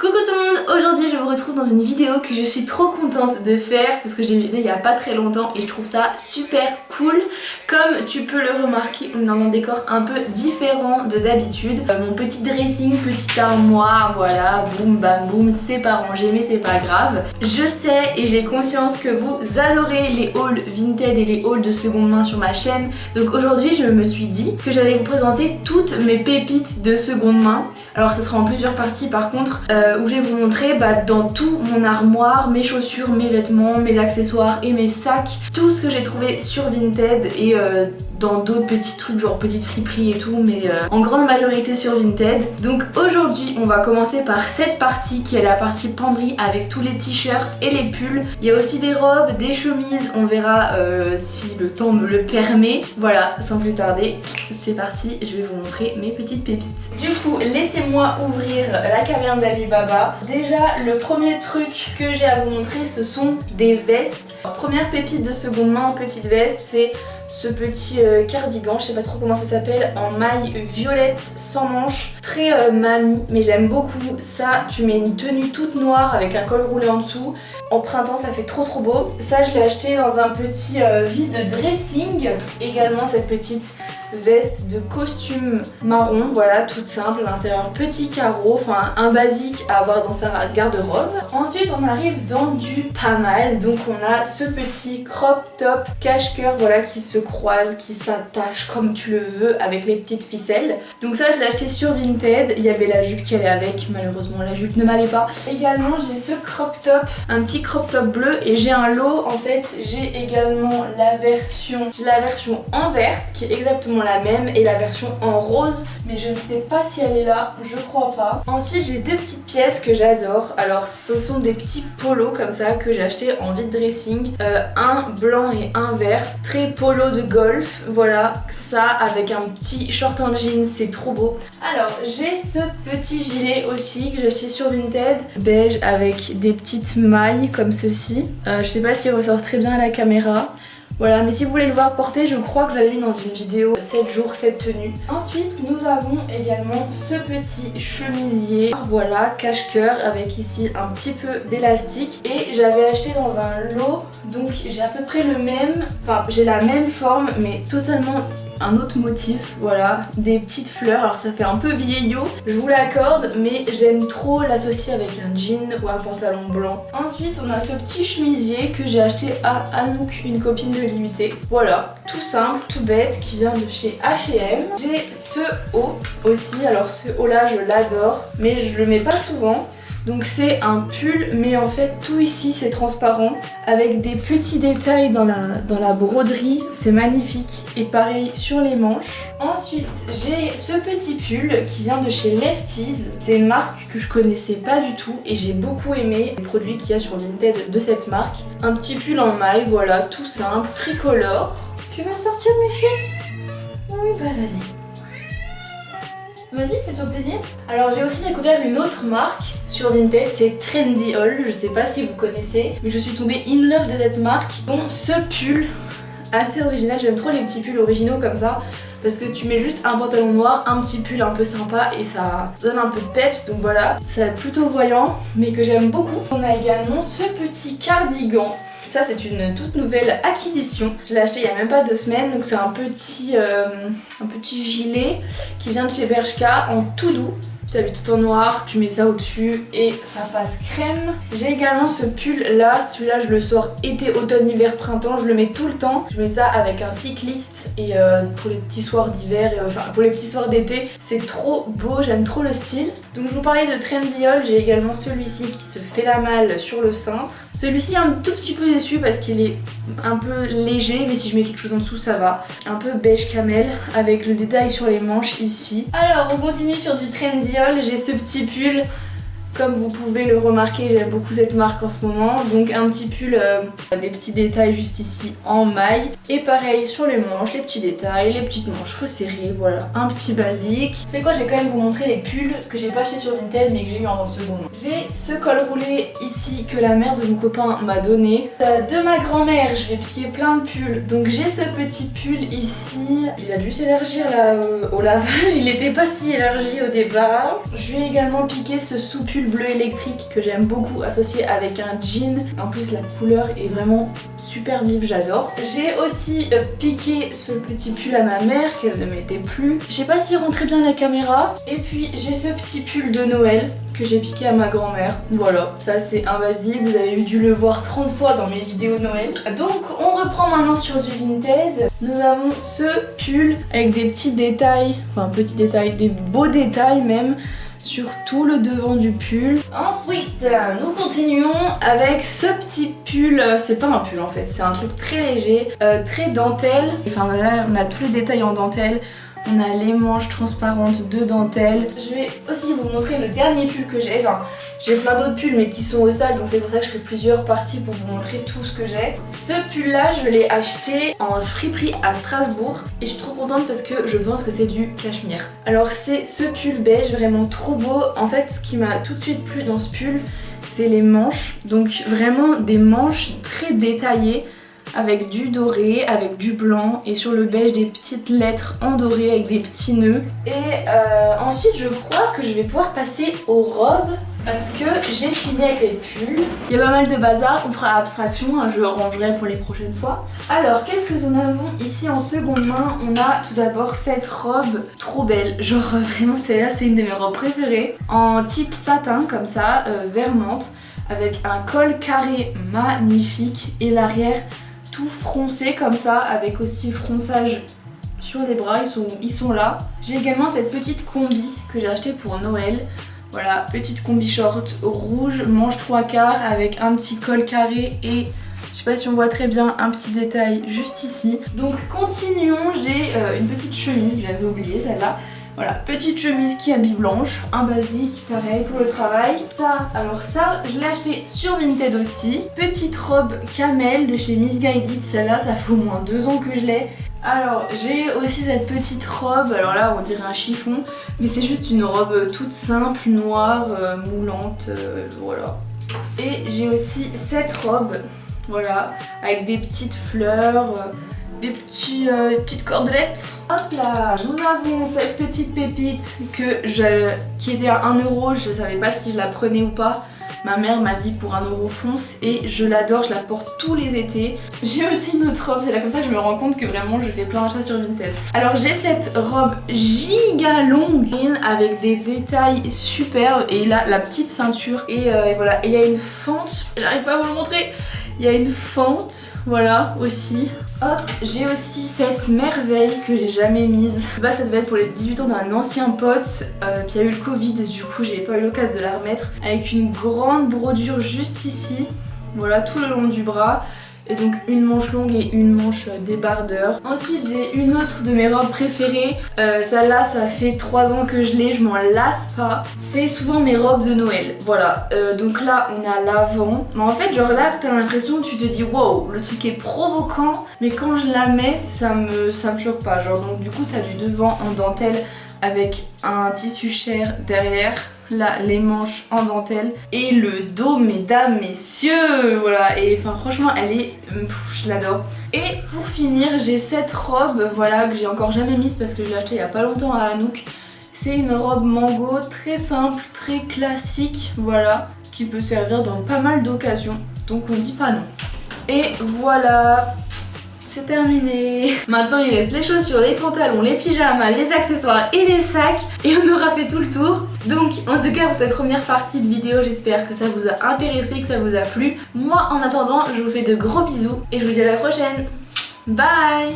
Coucou tout le monde, aujourd'hui je vous retrouve dans une vidéo que je suis trop contente de faire parce que j'ai vu il y a pas très longtemps et je trouve ça super cool. Comme tu peux le remarquer, on est dans un décor un peu différent de d'habitude. Mon petit dressing, petite armoire, voilà, boum bam boum, c'est pas rangé mais c'est pas grave. Je sais et j'ai conscience que vous adorez les hauls Vinted et les hauls de seconde main sur ma chaîne. Donc aujourd'hui je me suis dit que j'allais vous présenter toutes mes pépites de seconde main. Alors ça sera en plusieurs parties par contre. Où je vais vous montrer dans tout mon armoire, mes chaussures, mes vêtements, mes accessoires et mes sacs, tout ce que j'ai trouvé sur Vinted et dans d'autres petits trucs genre petites friperies et tout, mais en grande majorité sur Vinted. Donc aujourd'hui on va commencer par cette partie qui est la partie penderie avec tous les t-shirts et les pulls. Il y a aussi des robes, des chemises, on verra si le temps me le permet. Voilà, sans plus tarder, c'est parti, je vais vous montrer mes petites pépites. Du coup, laissez-moi ouvrir la caverne d'Alibaba. Déjà, le premier truc que j'ai à vous montrer, ce sont des vestes. Alors, première pépite de seconde main en petite veste, c'est ce petit cardigan, je sais pas trop comment ça s'appelle, en maille violette sans manches, très mamie, mais j'aime beaucoup. Ça, tu mets une tenue toute noire avec un col roulé en dessous. En printemps, ça fait trop beau. Ça, je l'ai acheté dans un petit vide dressing. Également, cette petite veste de costume marron, voilà, toute simple, à l'intérieur petit carreau, enfin un basique à avoir dans sa garde-robe. Ensuite on arrive dans du pas mal, donc on a ce petit crop top cache-cœur, voilà, qui se croise, qui s'attache comme tu le veux avec les petites ficelles. Donc ça je l'ai acheté sur Vinted, il y avait la jupe qui allait avec, malheureusement la jupe ne m'allait pas. Également j'ai ce crop top, un petit crop top bleu, et j'ai un lot en fait, j'ai également la version en verte qui est exactement la même et la version en rose, mais je ne sais pas si elle est là, je crois pas. Ensuite j'ai deux petites pièces que j'adore. Alors ce sont des petits polos comme ça que j'ai acheté en vide dressing, un blanc et un vert, très polo de golf, voilà, ça avec un petit short en jean, c'est trop beau. Alors j'ai ce petit gilet aussi que j'ai acheté sur Vinted, beige avec des petites mailles comme ceci. Je sais pas s'il ressort très bien à la caméra. Voilà, mais si vous voulez le voir porter, je crois que je l'avais mis dans une vidéo 7 jours, 7 tenues. Ensuite, nous avons également ce petit chemisier, voilà, cache-cœur, avec ici un petit peu d'élastique. Et j'avais acheté dans un lot, donc j'ai à peu près le même, enfin j'ai la même forme, mais totalement un autre motif, voilà, des petites fleurs. Alors ça fait un peu vieillot, je vous l'accorde, mais j'aime trop l'associer avec un jean ou un pantalon blanc. Ensuite on a ce petit chemisier que j'ai acheté à Anouk, une copine de l'IUT. Voilà, tout simple, tout bête, qui vient de chez H&M. J'ai ce haut aussi, alors ce haut là je l'adore, mais je le mets pas souvent. Donc c'est un pull, mais en fait tout ici c'est transparent avec des petits détails dans la broderie, c'est magnifique. Et pareil sur les manches. Ensuite j'ai ce petit pull qui vient de chez Lefties, c'est une marque que je connaissais pas du tout et j'ai beaucoup aimé les produits qu'il y a sur Vinted de cette marque. Un petit pull en maille, voilà, tout simple, tricolore. Tu veux sortir mes chiottes? Oui bah vas-y. Vas-y, fais-toi plaisir. Alors j'ai aussi découvert une autre marque sur Vinted, c'est Trendy Haul, je sais pas si vous connaissez, mais je suis tombée in love de cette marque. Bon, ce pull, assez original, j'aime trop les petits pulls originaux comme ça, parce que tu mets juste un pantalon noir, un petit pull un peu sympa et ça donne un peu de peps, donc voilà, c'est plutôt voyant, mais que j'aime beaucoup. On a également ce petit cardigan. Ça c'est une toute nouvelle acquisition, je l'ai acheté il y a même pas 2 semaines, donc c'est un petit gilet qui vient de chez Bershka en tout doux. Tu t'habilles tout en noir, tu mets ça au-dessus et ça passe crème. J'ai également ce pull là, celui-là je le sors été, automne, hiver, printemps, je le mets tout le temps. Je mets ça avec un cycliste et pour les petits soirs d'hiver, enfin pour les petits soirs d'été, c'est trop beau, j'aime trop le style. Donc je vous parlais de Trendy Haul, j'ai également celui-ci qui se fait la malle sur le cintre. Celui-ci un tout petit peu déçu parce qu'il est un peu léger, mais si je mets quelque chose en dessous ça va. Un peu beige camel avec le détail sur les manches ici. Alors on continue sur du Trendy Haul, j'ai ce petit pull. Comme vous pouvez le remarquer, j'aime beaucoup cette marque en ce moment. Donc un petit pull, des petits détails juste ici en maille. Et pareil sur les manches, les petits détails, les petites manches resserrées, voilà, un petit basique. C'est quoi, je vais quand même vous montrer les pulls que j'ai pas acheté sur Vinted mais que j'ai eu en seconde. J'ai ce col roulé ici que la mère de mon copain m'a donné. De ma grand-mère, je vais piquer plein de pulls. Donc j'ai ce petit pull ici. Il a dû s'élargir là au lavage, il était pas si élargi au départ. Je lui ai également piqué ce sous-pull pull bleu électrique que j'aime beaucoup associé avec un jean. En plus la couleur est vraiment super vive, j'adore. J'ai aussi piqué ce petit pull à ma mère qu'elle ne mettait plus. Je sais pas s'il rentrait bien la caméra. Et puis j'ai ce petit pull de Noël que j'ai piqué à ma grand-mère. Voilà, ça c'est un basique, vous avez dû le voir 30 fois dans mes vidéos Noël. Donc on reprend maintenant sur du Vinted. Nous avons ce pull avec des petits détails, enfin petits détails, des beaux détails même, sur tout le devant du pull. Ensuite, nous continuons avec ce petit pull, c'est pas un pull en fait, c'est un truc très léger, très dentelle. Enfin là on a tous les détails en dentelle. On a les manches transparentes de dentelle. Je vais aussi vous montrer le dernier pull que j'ai. Enfin, j'ai plein d'autres pulls mais qui sont au sale, donc c'est pour ça que je fais plusieurs parties pour vous montrer tout ce que j'ai. Ce pull là, je l'ai acheté en friperie à Strasbourg et je suis trop contente parce que je pense que c'est du cachemire. Alors c'est ce pull beige vraiment trop beau. En fait, ce qui m'a tout de suite plu dans ce pull, c'est les manches. Donc vraiment des manches très détaillées, avec du doré, avec du blanc et sur le beige des petites lettres en doré avec des petits nœuds. Et ensuite je crois que je vais pouvoir passer aux robes parce que j'ai fini avec les pulls. Il y a pas mal de bazar, on fera abstraction, hein, je rangerai pour les prochaines fois. Alors qu'est-ce que nous avons ici en seconde main? On a tout d'abord cette robe trop belle, genre vraiment celle-là c'est une de mes robes préférées, en type satin comme ça, vert menthe, avec un col carré magnifique et l'arrière tout froncé comme ça, avec aussi fronçage sur les bras, ils sont là. J'ai également cette petite combi que j'ai achetée pour Noël. Voilà, petite combi short rouge, manche 3/4 avec un petit col carré et je sais pas si on voit très bien un petit détail juste ici. Donc continuons, j'ai une petite chemise, je l'avais oublié celle-là. Voilà, petite chemise qui habille blanche, un basique pareil pour le travail. Ça, alors ça, je l'ai acheté sur Vinted aussi. Petite robe camel de chez Missguided, celle-là, ça fait au moins 2 ans que je l'ai. Alors j'ai aussi cette petite robe, alors là on dirait un chiffon, mais c'est juste une robe toute simple, noire, moulante, voilà. Et j'ai aussi cette robe, voilà, avec des petites fleurs, des petites cordelettes. Hop là, nous avons cette petite pépite qui était à 1 euro, je savais pas si je la prenais ou pas. Ma mère m'a dit pour 1 euro fonce et je l'adore, je la porte tous les étés. J'ai aussi une autre robe, c'est là comme ça que je me rends compte que vraiment je fais plein d'achats sur Vinted. Alors j'ai cette robe giga longue avec des détails superbes et là la petite ceinture et voilà. Et il y a une fente, j'arrive pas à vous le montrer. Il y a une fente, voilà, aussi. Hop, j'ai aussi cette merveille que j'ai jamais mise. Bah, ça devait être pour les 18 ans d'un ancien pote, puis il y a eu le Covid et du coup j'ai pas eu l'occasion de la remettre. Avec une grande brodure juste ici, voilà, tout le long du bras. Et donc une manche longue et une manche débardeur. Ensuite j'ai une autre de mes robes préférées. Celle-là ça fait 3 ans que je l'ai, je m'en lasse pas. C'est souvent mes robes de Noël. Voilà, donc là on a l'avant. Mais en fait genre là t'as l'impression, tu te dis wow, le truc est provoquant. Mais quand je la mets ça me choque pas. Genre donc du coup t'as du devant en dentelle avec un tissu cher derrière. Là les manches en dentelle et le dos, mesdames, messieurs, voilà. Et enfin franchement elle est, je l'adore. Et pour finir j'ai cette robe, voilà, que j'ai encore jamais mise parce que je l'ai achetée il y a pas longtemps à Anouk. C'est une robe mango très simple, très classique, voilà, qui peut servir dans pas mal d'occasions, donc on dit pas non. Et voilà, c'est terminé. Maintenant il reste les chaussures, les pantalons, les pyjamas, les accessoires et les sacs et on aura fait tout le tour. Donc en tout cas pour cette première partie de vidéo, j'espère que ça vous a intéressé, que ça vous a plu. Moi en attendant je vous fais de gros bisous et je vous dis à la prochaine. Bye.